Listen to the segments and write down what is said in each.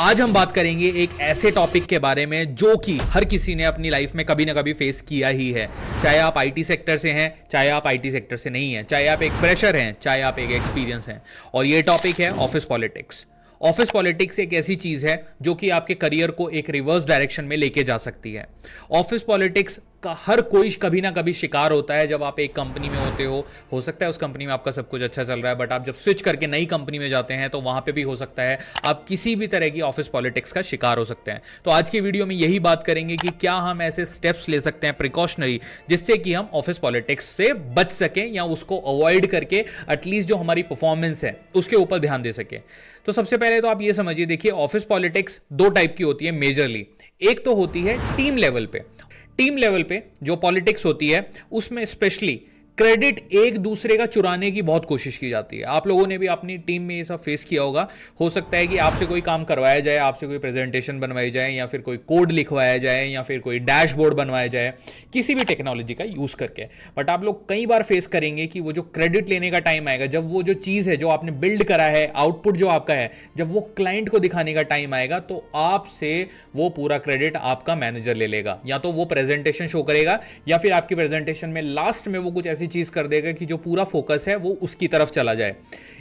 आज हम बात करेंगे एक ऐसे टॉपिक के बारे में जो कि हर किसी ने अपनी लाइफ में कभी ना कभी फेस किया ही है। चाहे आप आईटी सेक्टर से हैं, चाहे आप आईटी सेक्टर से नहीं हैं, चाहे आप एक फ्रेशर हैं, चाहे आप एक एक्सपीरियंस हैं। और ये टॉपिक है ऑफिस पॉलिटिक्स। ऑफिस पॉलिटिक्स एक ऐसी चीज है जो कि आपके करियर को एक रिवर्स डायरेक्शन में लेके जा सकती है। ऑफिस पॉलिटिक्स का हर कोई कभी ना कभी शिकार होता है। जब आप एक कंपनी में होते हो सकता है उस कंपनी में आपका सब कुछ अच्छा चल रहा है, बट आप जब स्विच करके नई कंपनी में जाते हैं तो वहां पे भी हो सकता है आप किसी भी तरह की ऑफिस पॉलिटिक्स का शिकार हो सकते हैं। तो आज की वीडियो में यही बात करेंगे कि क्या हम ऐसे स्टेप्स ले सकते हैं प्रिकॉशनरी, जिससे कि हम ऑफिस पॉलिटिक्स से बच सकें या उसको अवॉइड करके एटलीस्ट जो हमारी परफॉर्मेंस है उसके ऊपर ध्यान दे सके। तो सबसे पहले तो आप ये समझिए, देखिए ऑफिस पॉलिटिक्स दो टाइप की होती है मेजरली। एक तो होती है टीम लेवल पे। टीम लेवल पे जो पॉलिटिक्स होती है उसमें स्पेशली क्रेडिट एक दूसरे का चुराने की बहुत कोशिश की जाती है। आप लोगों ने भी अपनी टीम में ये सब फेस किया होगा। हो सकता है कि आपसे कोई काम करवाया जाए, आपसे कोई प्रेजेंटेशन बनवाई जाए, या फिर कोई कोड लिखवाया जाए, या फिर कोई डैशबोर्ड बनवाया जाए किसी भी टेक्नोलॉजी का यूज करके। बट आप लोग कई बार फेस करेंगे कि वो जो क्रेडिट लेने का टाइम आएगा, जब वो जो चीज है जो आपने बिल्ड करा है, आउटपुट जो आपका है, जब वो क्लाइंट को दिखाने का टाइम आएगा तो आपसे वो पूरा क्रेडिट आपका मैनेजर ले लेगा। या तो वो प्रेजेंटेशन शो करेगा या फिर आपकी प्रेजेंटेशन में लास्ट में वो कुछ ऐसी चीज कर देगा कि जो पूरा फोकस है वो उसकी तरफ चला जाए।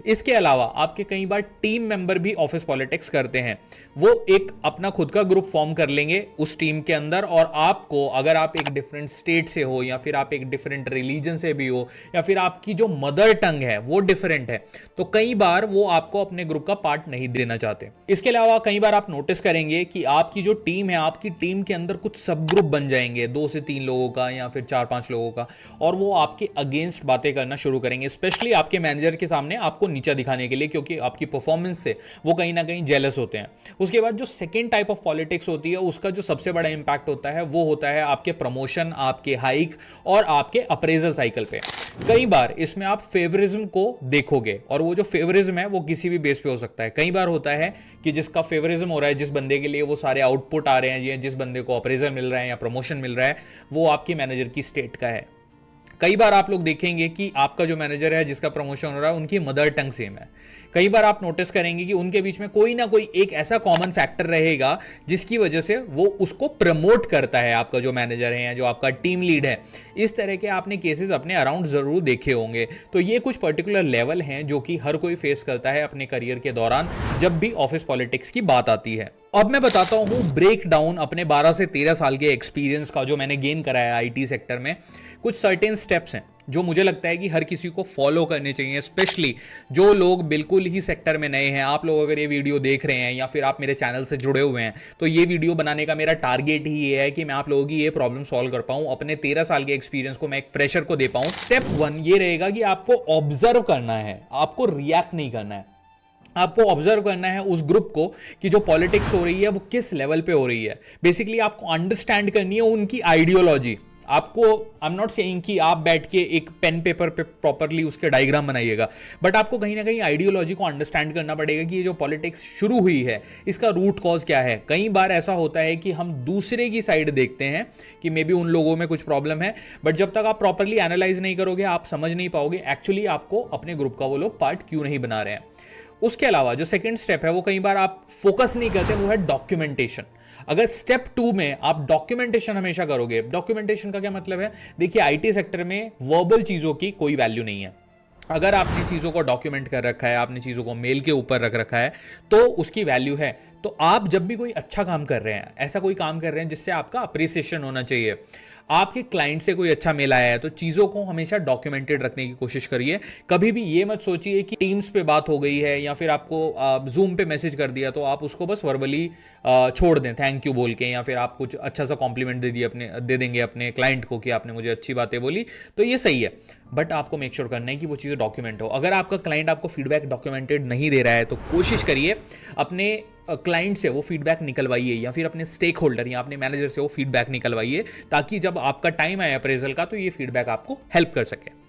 इसके अलावा आपके कई बार टीम मेंबर भी ऑफिस पॉलिटिक्स करते हैं। वो एक अपना खुद का ग्रुप फॉर्म कर लेंगे उस टीम के अंदर, और आपको, अगर आप एक डिफरेंट स्टेट से हो, या फिर आप एक डिफरेंट रिलीजन से भी हो, या फिर आपकी जो मदर टंग है वो डिफरेंट है, तो कई बार वो आपको अपने ग्रुप का पार्ट नहीं देना चाहते। इसके अलावा कई बार आप नोटिस करेंगे कि आपकी जो टीम है, आपकी टीम के अंदर कुछ सब ग्रुप बन जाएंगे 2 से 3 लोगों का या फिर 4-5 लोगों का, और वो आपके अगेंस्ट बातें करना शुरू करेंगे, स्पेशली आपके मैनेजर के सामने आपको नीचा दिखाने के लिए, क्योंकि आपकी परफॉर्मेंस से वो कहीं ना कहीं जेलस होते हैं। उसके बाद जो सेकेंड टाइप ऑफ पॉलिटिक्स होती है उसका जो सबसे बड़ा इंपैक्ट होता है वो होता है आपके प्रमोशन, आपके हाइक और आपके अप्रेजल साइकिल पे। कई बार इसमें आप फेवरिज्म को देखोगे, और वो जो फेवरिज्म है वो किसी भी बेस पे हो सकता है। कई बार होता है कि जिसका फेवरिज्म हो रहा है, जिस बंदे के लिए वो सारे आउटपुट आ रहे हैं, जिस बंदे को अप्रेजल मिल रहा है या प्रमोशन मिल रहा है, वो आपके मैनेजर की स्टेट का है। कई बार आप लोग देखेंगे कि आपका जो मैनेजर है जिसका प्रमोशन हो रहा है उनकी मदर टंग सेम है। कई बार आप नोटिस करेंगे कि उनके बीच में कोई ना कोई एक ऐसा कॉमन फैक्टर रहेगा जिसकी वजह से वो उसको प्रमोट करता है, आपका जो मैनेजर है या जो आपका टीम लीड है। इस तरह के आपने केसेस अपने अराउंड जरूर देखे होंगे। तो ये कुछ पर्टिकुलर लेवल हैं जो कि हर कोई फेस करता है अपने करियर के दौरान जब भी ऑफिस पॉलिटिक्स की बात आती है। अब मैं बताता हूं ब्रेक डाउन अपने 12 से 13 साल के एक्सपीरियंस का जो मैंने गेन करा है आईटी सेक्टर में। कुछ सर्टेन स्टेप्स हैं जो मुझे लगता है कि हर किसी को फॉलो करने चाहिए, स्पेशली जो लोग बिल्कुल ही सेक्टर में नए हैं। आप लोग अगर ये वीडियो देख रहे हैं या फिर आप मेरे चैनल से जुड़े हुए हैं, तो ये वीडियो बनाने का मेरा टारगेट ही ये है कि मैं आप लोगों की ये प्रॉब्लम सॉल्व कर पाऊं, अपने 13 साल के एक्सपीरियंस को मैं एक फ्रेशर को दे पाऊं। स्टेप 1 ये रहेगा कि आपको ऑब्जर्व करना है, आपको रिएक्ट नहीं करना है। आपको ऑब्जर्व करना है उस ग्रुप को कि जो पॉलिटिक्स हो रही है वो किस लेवल पे हो रही है। बेसिकली आपको अंडरस्टैंड करनी है उनकी आइडियोलॉजी। आपको, आई एम नॉट सेइंग कि आप बैठ के एक पेन पेपर पे प्रॉपरली उसके डायग्राम बनाइएगा, बट आपको कहीं ना कहीं आइडियोलॉजी को अंडरस्टैंड करना पड़ेगा कि ये जो पॉलिटिक्स शुरू हुई है इसका रूट कॉज क्या है। कई बार ऐसा होता है कि हम दूसरे की साइड देखते हैं कि मे बी उन लोगों में कुछ प्रॉब्लम है, बट जब तक आप प्रॉपरली एनालाइज नहीं करोगे आप समझ नहीं पाओगे एक्चुअली आपको अपने ग्रुप का वो लोग पार्ट क्यों नहीं बना रहे हैं। उसके अलावा जो सेकंड स्टेप है वो कई बार आप फोकस नहीं करते, वो है डॉक्यूमेंटेशन। अगर स्टेप 2 में आप डॉक्यूमेंटेशन हमेशा करोगे, डॉक्यूमेंटेशन का क्या मतलब है, देखिए आईटी सेक्टर में वर्बल चीजों की कोई वैल्यू नहीं है। अगर आपने चीजों को डॉक्यूमेंट कर रखा है, आपने चीजों को मेल के ऊपर रख रखा है, तो उसकी वैल्यू है। तो आप जब भी कोई अच्छा काम कर रहे हैं, ऐसा कोई काम कर रहे हैं जिससे आपका अप्रिसिएशन होना चाहिए, आपके क्लाइंट से कोई अच्छा मेल आया है, तो चीज़ों को हमेशा डॉक्यूमेंटेड रखने की कोशिश करिए। कभी भी ये मत सोचिए कि टीम्स पे बात हो गई है या फिर आपको जूम पे मैसेज कर दिया तो आप उसको बस वर्बली छोड़ दें थैंक यू बोल के, या फिर आप कुछ अच्छा सा कॉम्प्लीमेंट दे देंगे अपने क्लाइंट को कि आपने मुझे अच्छी बातें बोली, तो ये सही है। बट आपको मेक श्योर करना है कि वो चीज़ें डॉक्यूमेंट हो। अगर आपका क्लाइंट आपको फीडबैक डॉक्यूमेंटेड नहीं दे रहा है तो कोशिश करिए अपने क्लाइंट से वो फीडबैक निकलवाइए, या फिर अपने स्टेक होल्डर या अपने मैनेजर से वो फीडबैक निकलवाइए, ताकि जब आपका टाइम आए अप्रेजल का तो ये फीडबैक आपको हेल्प कर सके।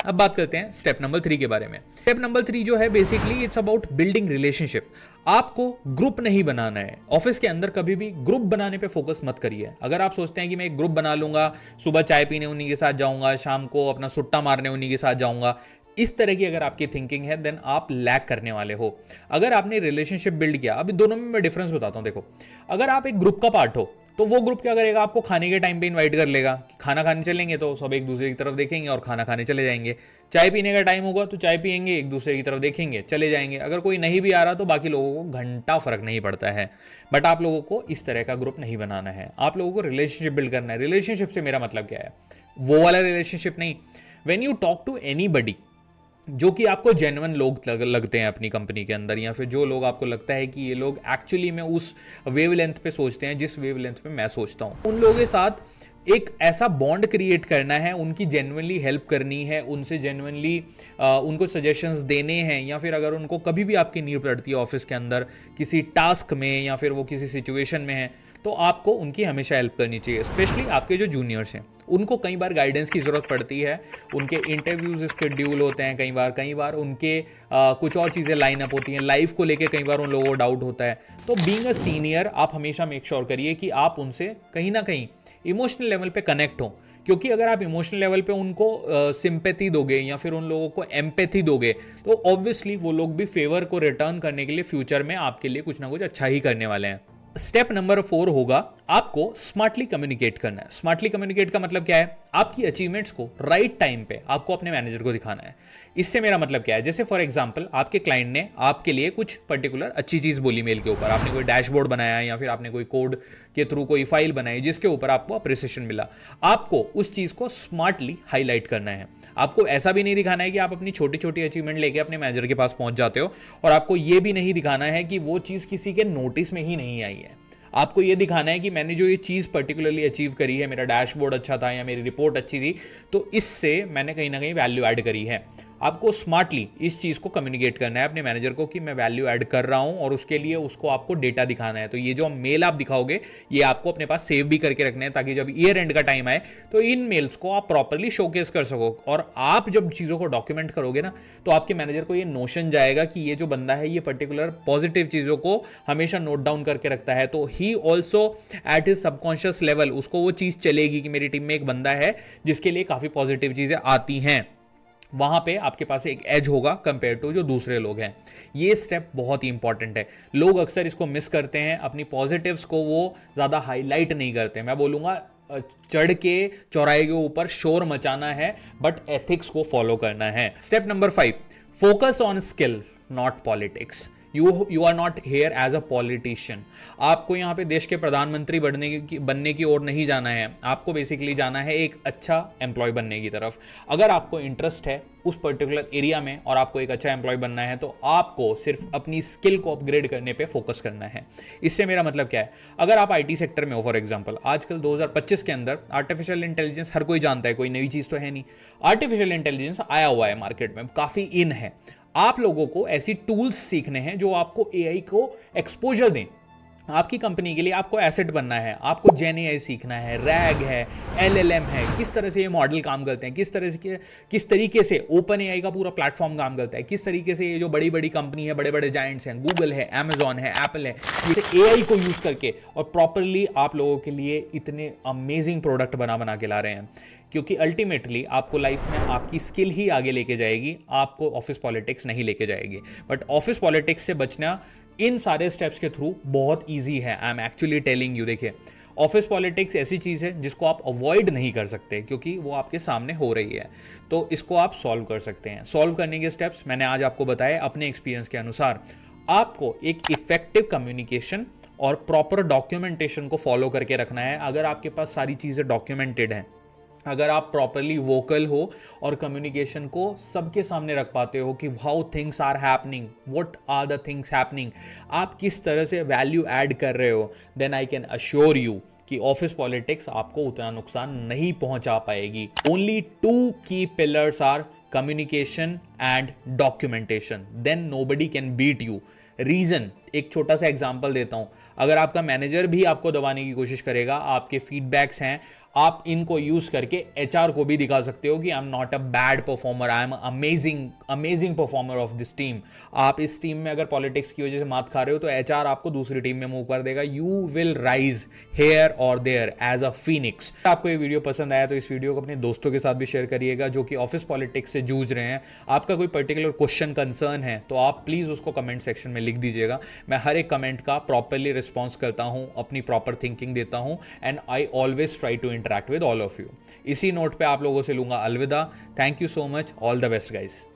अब बात करते हैं स्टेप नंबर 3 के बारे में। स्टेप नंबर 3 जो है basically it's about building relationship. आपको ग्रुप नहीं बनाना है ऑफिस के अंदर, कभी भी ग्रुप बनाने पे फोकस मत करिए। अगर आप सोचते हैं कि मैं एक ग्रुप बना लूंगा, सुबह चाय पीने उन्हीं के साथ जाऊंगा, शाम को अपना सुट्टा मारने उन्हीं के साथ जाऊंगा, इस तरह की अगर आपकी थिंकिंग है देन आप लैक करने वाले हो। अगर आपने रिलेशनशिप बिल्ड किया, अभी दोनों में मैं डिफरेंस बताता हूँ। देखो, अगर आप एक ग्रुप का पार्ट हो तो वो ग्रुप क्या करेगा, आपको खाने के टाइम पे इनवाइट कर लेगा कि खाना खाने चलेंगे, तो सब एक दूसरे की तरफ देखेंगे और खाना खाने चले जाएंगे। चाय पीने का टाइम होगा तो चाय पियेंगे, एक दूसरे की तरफ देखेंगे, चले जाएंगे। अगर कोई नहीं भी आ रहा तो बाकी लोगों को घंटा फर्क नहीं पड़ता है। बट आप लोगों को इस तरह का ग्रुप नहीं बनाना है, आप लोगों को रिलेशनशिप बिल्ड करना है। रिलेशनशिप से मेरा मतलब क्या है, वो वाला रिलेशनशिप नहीं। When you talk to anybody जो कि आपको जेन्युइन लोग लगते हैं अपनी कंपनी के अंदर, या फिर जो लोग आपको लगता है कि ये लोग एक्चुअली में उस वेवलेंथ पे सोचते हैं जिस वेवलेंथ पे मैं सोचता हूँ, उन लोगों के साथ एक ऐसा बॉन्ड क्रिएट करना है, उनकी जेन्युइनली हेल्प करनी है, उनसे जेन्युइनली उनको सजेशंस देने हैं, या फिर अगर उनको कभी भी आपकी नीड पड़ती है ऑफिस के अंदर किसी टास्क में या फिर वो किसी सिचुएशन में है, तो आपको उनकी हमेशा हेल्प करनी चाहिए। स्पेशली आपके जो जूनियर्स हैं उनको कई बार गाइडेंस की ज़रूरत पड़ती है, उनके इंटरव्यूज शेड्यूल होते हैं, कई बार उनके कुछ और चीज़ें लाइन अप होती हैं, लाइफ को लेके कई बार उन लोगों को डाउट होता है। तो बीइंग अ सीनियर आप हमेशा मेक श्योर करिए कि आप उनसे कहीं ना कहीं इमोशनल लेवल पे कनेक्ट हो, क्योंकि अगर आप इमोशनल लेवल पे उनको सिंपैथी दोगे या फिर उन लोगों को एम्पैथी दोगे तो ऑब्वियसली वो लोग भी फेवर को रिटर्न करने के लिए फ्यूचर में आपके लिए कुछ ना कुछ अच्छा ही करने वाले हैं। स्टेप नंबर 4 होगा आपको स्मार्टली कम्युनिकेट करना है। स्मार्टली कम्युनिकेट का मतलब क्या है, आपकी अचीवमेंट्स को राइट टाइम पे आपको अपने मैनेजर को दिखाना है। इससे मेरा मतलब क्या है, जैसे फॉर एग्जांपल आपके क्लाइंट ने आपके लिए कुछ पर्टिकुलर अच्छी चीज बोली मेल के ऊपर, आपने कोई डैशबोर्ड बनाया या फिर आपने कोई कोड के थ्रू कोई फाइल बनाई जिसके ऊपर आपको अप्रिसिएशन मिला, आपको उस चीज को स्मार्टली हाईलाइट करना है। आपको ऐसा भी नहीं दिखाना है कि आप अपनी छोटी छोटी अचीवमेंट लेके अपने मैनेजर के पास पहुंच जाते हो, और आपको यह भी नहीं दिखाना है कि वो चीज किसी के नोटिस में ही नहीं आई है। आपको ये दिखाना है कि मैंने जो ये चीज़ पर्टिकुलरली अचीव करी है, मेरा डैशबोर्ड अच्छा था या मेरी रिपोर्ट अच्छी थी, तो इससे मैंने कहीं ना कहीं वैल्यू ऐड करी है। आपको स्मार्टली इस चीज़ को कम्युनिकेट करना है अपने मैनेजर को कि मैं वैल्यू ऐड कर रहा हूं, और उसके लिए उसको आपको डेटा दिखाना है। तो ये जो मेल आप दिखाओगे ये आपको अपने पास सेव भी करके रखना है, ताकि जब ईयर एंड का टाइम आए तो इन मेल्स को आप प्रॉपरली शोकेस कर सको। और आप जब चीज़ों को डॉक्यूमेंट करोगे ना, तो आपके मैनेजर को ये नोशन जाएगा कि ये जो बंदा है ये पर्टिकुलर पॉजिटिव चीज़ों को हमेशा नोट डाउन करके रखता है। तो he also at his subconscious level उसको वो चीज़ चलेगी कि मेरी टीम में एक बंदा है जिसके लिए काफ़ी पॉजिटिव चीज़ें आती हैं। वहां पे आपके पास एक एज होगा कंपेयर टू जो दूसरे लोग हैं। ये स्टेप बहुत ही इंपॉर्टेंट है, लोग अक्सर इसको मिस करते हैं, अपनी पॉजिटिव्स को वो ज़्यादा हाईलाइट नहीं करते। मैं बोलूँगा चढ़ के चौराहे के ऊपर शोर मचाना है, बट एथिक्स को फॉलो करना है। Step number 5, focus on skill not politics. You are not here as a politician. आपको यहाँ पे देश के प्रधानमंत्री बनने की ओर नहीं जाना है, आपको बेसिकली जाना है एक अच्छा एम्प्लॉय बनने की तरफ। अगर आपको इंटरेस्ट है उस पर्टिकुलर एरिया में और आपको एक अच्छा एम्प्लॉय बनना है, तो आपको सिर्फ अपनी स्किल को अपग्रेड करने पे फोकस करना है। इससे मेरा मतलब क्या है, अगर आप आईटी सेक्टर में हो फॉर एग्जांपल, आजकल 2025 के अंदर आर्टिफिशियल इंटेलिजेंस हर कोई जानता है, कोई नई चीज़ तो है नहीं। आर्टिफिशियल इंटेलिजेंस आया हुआ है मार्केट में, काफ़ी इन है। आप लोगों को ऐसी टूल्स सीखने हैं जो आपको एआई को एक्सपोजर दें। आपकी कंपनी के लिए आपको एसेट बनना है, आपको जेन एआई सीखना है, रैग है, एलएलएम है, किस तरह से ये मॉडल काम करते हैं, किस तरीके से ओपन एआई का पूरा प्लेटफॉर्म काम करता है, किस तरीके से ये जो बड़ी बड़ी कंपनी है, बड़े बड़े जायंट्स हैं, गूगल है, अमेजॉन है, एप्पल है, ये एआई को यूज करके और प्रॉपरली आप लोगों के लिए इतने अमेजिंग प्रोडक्ट बना के ला रहे हैं। क्योंकि अल्टीमेटली आपको लाइफ में आपकी स्किल ही आगे लेके जाएगी, आपको ऑफिस पॉलिटिक्स नहीं लेके जाएगी। बट ऑफिस पॉलिटिक्स से बचना इन सारे स्टेप्स के थ्रू बहुत ईजी है। I am actually telling you. देखिए, ऑफिस पॉलिटिक्स ऐसी चीज़ है जिसको आप अवॉइड नहीं कर सकते, क्योंकि वो आपके सामने हो रही है। तो इसको आप सॉल्व कर सकते हैं। सॉल्व करने के स्टेप्स मैंने आज आपको बताए अपने एक्सपीरियंस के अनुसार। आपको एक इफेक्टिव कम्युनिकेशन और प्रॉपर डॉक्यूमेंटेशन को फॉलो करके रखना है। अगर आपके पास सारी चीज़ें डॉक्यूमेंटेड हैं, अगर आप प्रॉपरली वोकल हो और कम्युनिकेशन को सबके सामने रख पाते हो कि how things are happening, what are the things happening, आप किस तरह से वैल्यू ऐड कर रहे हो, then I can assure you कि ऑफिस पॉलिटिक्स आपको उतना नुकसान नहीं पहुंचा पाएगी। Only 2 key pillars are communication and documentation, then nobody can beat you. Reason एक छोटा सा एग्जांपल देता हूं, अगर आपका मैनेजर भी आपको दबाने की कोशिश करेगा, आपके फीडबैक्स हैं, आप इनको यूज करके एचआर को भी दिखा सकते हो कि I am not a bad performer, I am amazing performer of this team. आप इस टीम में अगर पॉलिटिक्स की वजह से मात खा रहे हो तो एचआर आपको दूसरी टीम में मूव कर देगा। यू विल राइज हेयर और देयर एज अ फीनिक्स। आपको ये वीडियो पसंद आया तो इस वीडियो को अपने दोस्तों के साथ भी शेयर करिएगा जो कि ऑफिस पॉलिटिक्स से जूझ रहे हैं। आपका कोई पर्टिकुलर क्वेश्चन कंसर्न है तो आप प्लीज उसको कमेंट सेक्शन में लिख दीजिएगा। मैं हर एक कमेंट का प्रॉपरली रिस्पॉन्स करता हूं, अपनी प्रॉपर थिंकिंग देता हूं, and I always try to interact with all of you. इसी नोट पे आप लोगों से लूंगा अलविदा। Thank you so much, all the best guys.